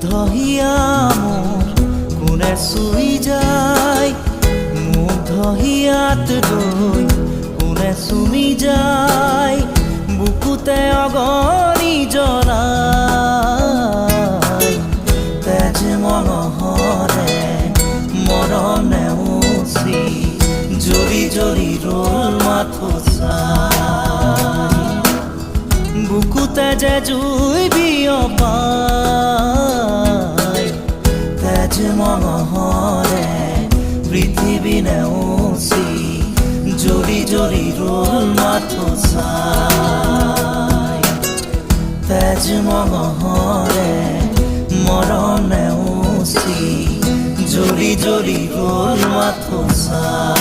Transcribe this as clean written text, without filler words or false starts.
মুগ্ধহিয়া মোৰ কোনে চুই যায়, মুগ্ধহিয়াত ৰৈ কোনে চুমি যায়, বুকুতে অগণি জ্বলাই। তেজ মঙহৰে মৰম নেওচি জ্বলি জ্বলি ৰ'ল মাথো চাই, বুকুতে যে জুই বিয়পাই। তেজ মঙহৰে পৃথিৱী নেওচি জ্বলি জ্বলি ৰ'ল মাথো চাই। তেজ মঙহৰে মৰম নেওচি জ্বলি জ্বলি ৰ'ল মাথো চাই।